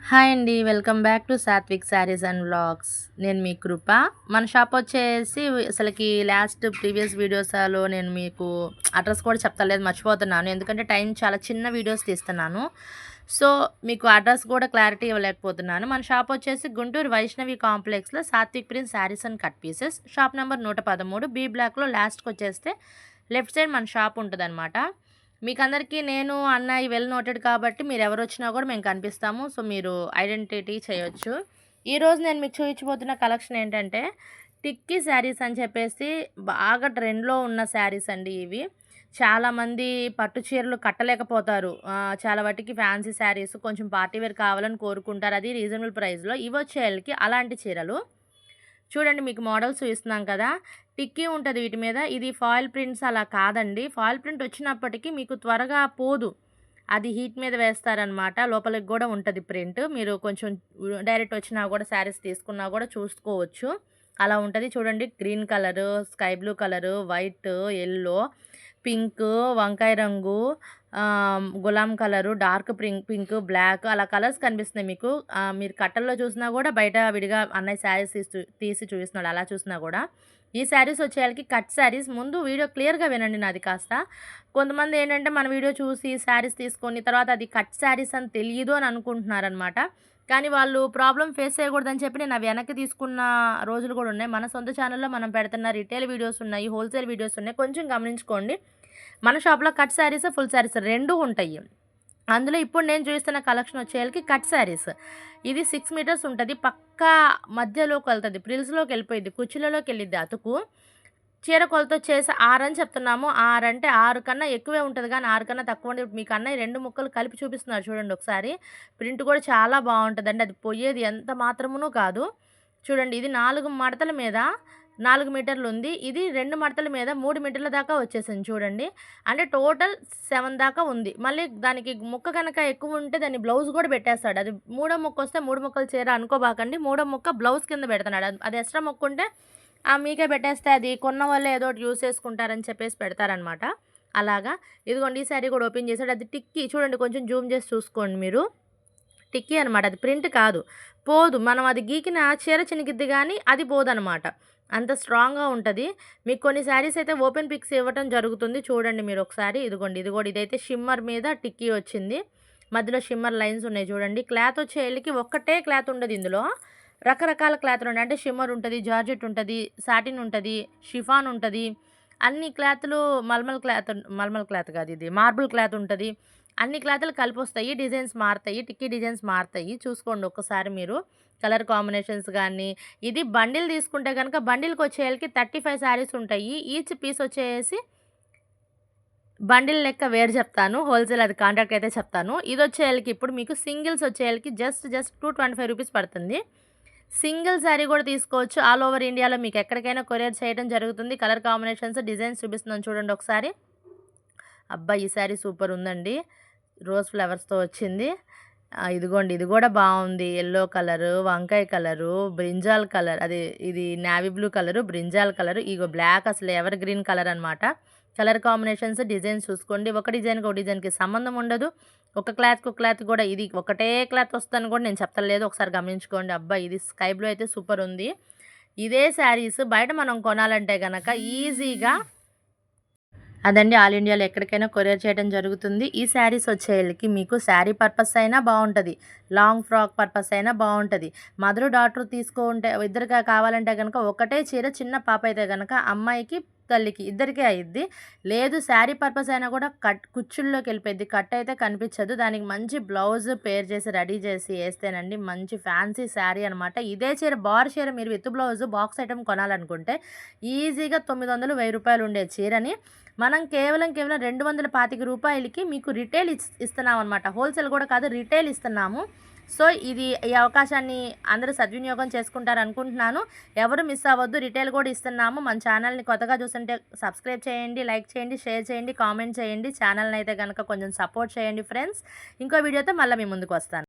Hi అండి. Welcome back to Sathvik sarees and vlogs. నేను మీ కృప. మన షాప్ వచ్చేసి అసలుకి ప్రీవియస్ వీడియోస్లో నేను మీకు అడ్రస్ కూడా చెప్తలేదు, మర్చిపోతున్నాను. ఎందుకంటే టైం చాలా చిన్న వీడియోస్ తీస్తున్నాను. సో మీకు అడ్రస్ కూడా క్లారిటీ ఇవ్వలేకపోతున్నాను. మన షాప్ వచ్చేసి గుంటూరు వైష్ణవి కాంప్లెక్స్లో Satvik print sarees and cut pieces, shop number 113 B బ్లాక్లో. లాస్ట్కి వచ్చేస్తే లెఫ్ట్ సైడ్ మన షాప్ ఉంటుందన్నమాట. మీకందరికీ నేను అన్నయ్య వెల్ నోటెడ్ కాబట్టి మీరు ఎవరు వచ్చినా కూడా మేము కనిపిస్తాము. సో మీరు ఐడెంటిటీ చేయొచ్చు. ఈరోజు నేను మీకు చూపించబోతున్న కలెక్షన్ ఏంటంటే టిక్కీ శారీస్ అని చెప్పేసి బాగా ట్రెండ్లో ఉన్న శారీస్ అండి ఇవి. చాలామంది పట్టు చీరలు కట్టలేకపోతారు. చాలా వాటికి ఫ్యాన్సీ శారీస్ కొంచెం పార్టీవేర్ కావాలని కోరుకుంటారు. అది రీజనబుల్ ప్రైస్లో. ఇవి వచ్చేళ్ళకి అలాంటి చీరలు చూడండి. మీకు మోడల్స్ చూస్తున్నాం కదా, టిక్కీ ఉంటుంది వీటి మీద. ఇది ఫాయిల్ ప్రింట్స్ అలా కాదండి. ఫాయిల్ ప్రింట్ వచ్చినప్పటికీ మీకు త్వరగా పోదు, అది హీట్ మీద వేస్తారనమాట. లోపలికి కూడా ఉంటుంది ప్రింట్. మీరు కొంచెం డైరెక్ట్ వచ్చినా కూడా శారీస్ తీసుకున్నా కూడా చూసుకోవచ్చు, అలా ఉంటుంది. చూడండి, green colour, sky blue colour, white, yellow, pink, వంకాయ రంగు, గులాం కలరు, డార్క్ పింక్, బ్లాక్, అలా కలర్స్ కనిపిస్తున్నాయి మీకు. మీరు కట్టల్లో చూసినా కూడా బయట విడిగా అన్నయ్య శారీస్ తీసి చూపిస్తున్నాడు, అలా చూసినా కూడా. ఈ శారీస్ వచ్చేయాలకి కట్ శారీస్. ముందు వీడియో క్లియర్గా వినండి నాది కాస్త. కొంతమంది ఏంటంటే మన వీడియో చూసి శారీస్ తీసుకొని తర్వాత అది కట్ శారీస్ అని తెలియదు అని అనుకుంటున్నారనమాట. కానీ వాళ్ళు ప్రాబ్లం ఫేస్ చేయకూడదని చెప్పి నేను అవి వెనక్కి తీసుకున్న రోజులు కూడా ఉన్నాయి. మన సొంత ఛానల్లో మనం పెడుతున్న రిటైల్ వీడియోస్ ఉన్నాయి, హోల్సేల్ వీడియోస్ ఉన్నాయి. కొంచెం గమనించుకోండి. మన షాప్లో కట్ శారీస్, ఫుల్ శారీస్ రెండూ ఉంటాయి. అందులో ఇప్పుడు నేను చూస్తున్న కలెక్షన్ వచ్చేసరికి కట్ శారీస్. ఇది 6 మీటర్స్ ఉంటుంది. పక్కా మధ్యలోకి వెళ్తుంది, ప్రిల్స్లోకి వెళ్ళిపోయింది, కుచ్చులలోకి వెళ్ళిద్ది అతుకు. చీర కొలత వచ్చేసి 6 అని చెప్తున్నాము. 6 అంటే 6 కన్నా ఎక్కువే ఉంటుంది, కానీ 6 కన్నా తక్కువ ఉండదు. మీకు అన్నయ్య 2 ముక్కలు కలిపి చూపిస్తున్నారు చూడండి ఒకసారి. ప్రింట్ కూడా చాలా బాగుంటుందండి, అది పోయేది ఎంత మాత్రమునూ కాదు. చూడండి, ఇది 4 మడతల మీద 4 మీటర్లు ఉంది. ఇది 2 మడతల మీద 3 మీటర్ల దాకా వచ్చేసింది చూడండి. అంటే టోటల్ 7 దాకా ఉంది. మళ్ళీ దానికి ముక్క కనుక ఎక్కువ ఉంటే దాన్ని బ్లౌజ్ కూడా పెట్టేస్తాడు. అది మూడో ముక్క వస్తే 3 ముక్కలు చీర అనుకోబాకండి, మూడో ముక్క బ్లౌజ్ కింద పెడుతున్నాడు. అది ఎక్స్ట్రా ముక్క ఉంటే మీకే పెట్టేస్తే అది కొన్న వాళ్ళే ఏదో ఒకటి యూస్ చేసుకుంటారని చెప్పేసి పెడతారనమాట. అలాగా ఇదిగోండి, ఈ శారీ కూడా ఓపెన్ చేశాడు. అది టిక్కీ చూడండి, కొంచెం జూమ్ చేసి చూసుకోండి మీరు. టిక్కీ అనమాట, అది ప్రింట్ కాదు, పోదు. మనం అది గీకిన చీర చినిగిద్ది కానీ అది పోదనమాట, అంత స్ట్రాంగ్గా ఉంటుంది. మీకు కొన్ని శారీస్ అయితే ఓపెన్ పిక్స్ ఇవ్వటం జరుగుతుంది, చూడండి మీరు ఒకసారి. ఇదిగోండి, ఇది కూడా ఇదైతే షిమ్మర్ మీద టిక్కీ వచ్చింది. మధ్యలో షిమ్మర్ లైన్స్ ఉన్నాయి చూడండి. క్లాత్ వచ్చేళ్ళకి ఒక్కటే క్లాత్ ఉండదు, ఇందులో రకరకాల క్లాత్లు ఉన్నాయి. అంటే షిమ్మర్ ఉంటుంది, జార్జెట్ ఉంటుంది, సాటిన్ ఉంటుంది, షిఫాన్ ఉంటుంది, అన్ని క్లాత్లు. మల్మల్ క్లాత్ కాదు, ఇది మార్బుల్ క్లాత్ ఉంటుంది. అన్ని క్లాత్లు కలిపి వస్తాయి. డిజైన్స్ మారుతాయి, టిక్కీ డిజైన్స్ మారుతాయి. చూసుకోండి ఒక్కసారి మీరు కలర్ కాంబినేషన్స్ కానీ. ఇది బండిల్ తీసుకుంటే కనుక బండిల్కి వచ్చేళ్ళకి 35 శారీస్ ఉంటాయి. ఈచ్ పీస్ వచ్చేసి బండిల్ లెక్క వేరు చెప్తాను, హోల్సేల్ అది కాంట్రాక్ట్ అయితే చెప్తాను. ఇది వచ్చేళ్ళకి ఇప్పుడు మీకు సింగిల్స్ వచ్చేళ్ళకి జస్ట్ 225 రూపీస్ పడుతుంది. సింగిల్ శారీ కూడా తీసుకోవచ్చు. ఆల్ ఓవర్ ఇండియాలో మీకు ఎక్కడికైనా కొరియర్ చేయడం జరుగుతుంది. కలర్ కాంబినేషన్స్, డిజైన్స్ చూపిస్తున్నాను చూడండి ఒకసారి. అబ్బా, ఈ శారీ సూపర్ ఉందండి, రోజ్ ఫ్లవర్స్తో వచ్చింది. ఇదిగోండి, ఇది కూడా బాగుంది. ఎల్లో కలరు, వంకాయ కలరు, బ్రింజాల్ కలర్, అది ఇది navy blue colour, brinjal colour, ఇగో బ్లాక్, అసలు ఎవర్ గ్రీన్ కలర్ అనమాట. కలర్ కాంబినేషన్స్, డిజైన్స్ చూసుకోండి. ఒక డిజైన్కి ఒక డిజైన్కి సంబంధం ఉండదు. ఒక క్లాత్కి ఒక క్లాత్ కూడా ఇది ఒకటే క్లాత్ వస్తుందని కూడా నేను చెప్తలేదు, ఒకసారి గమనించుకోండి. అబ్బా, ఇది స్కై బ్లూ అయితే సూపర్ ఉంది. ఇదే శారీస్ బయట మనం కొనాలంటే కనుక ఈజీగా అదండి ఆల్ ఇండియాలో ఎక్కడికైనా కొరియర్ చేయడం జరుగుతుంది. ఈ శారీస్ వచ్చేళ్ళకి మీకు శారీ పర్పస్ అయినా బాగుంటుంది, లాంగ్ ఫ్రాక్ పర్పస్ అయినా బాగుంటుంది. మదర్ డాటర్ తీసుకుంటే ఇద్దరిగా కావాలంటే కనుక ఒకటే చీర, చిన్న పాప అయితే కనుక అమ్మాయికి తల్లికి ఇద్దరికే అయ్యిద్ది. లేదు శారీ పర్పస్ అయినా కూడా కుచ్చుల్లోకి వెళ్ళిపోయింది, కట్ అయితే కనిపించదు. దానికి మంచి బ్లౌజ్ పేర్ చేసి రెడీ చేసి వేస్తేనండి మంచి ఫ్యాన్సీ శారీ అనమాట. ఇదే చీర బార్ చీర మీరు విత్ బ్లౌజ్ బాక్స్ ఐటమ్ కొనాలనుకుంటే ఈజీగా 900, 1000 రూపాయలు ఉండే చీరని మనం కేవలం 225 రూపాయలకి మీకు రిటైల్ ఇస్తున్నాం అనమాట. హోల్సేల్ కూడా కాదు, రిటైల్ ఇస్తున్నాము. సో ఈ అవకాశాన్ని అందరూ సద్వినియోగం చేసుకుంటారు అనుకుంటున్నాను. ఎవరు మిస్ అవ్వద్దు, రిటైల్ కూడా ఇస్తున్నాము. మన ఛానల్ని కొత్తగా చూస్తుంటే సబ్స్క్రైబ్ చేయండి, లైక్ చేయండి, షేర్ చేయండి, కామెంట్ చేయండి. ఛానల్ని అయితే కనుక కొంచెం సపోర్ట్ చేయండి ఫ్రెండ్స్. ఇంకో వీడియోతో మళ్ళీ మీ ముందుకు వస్తాను.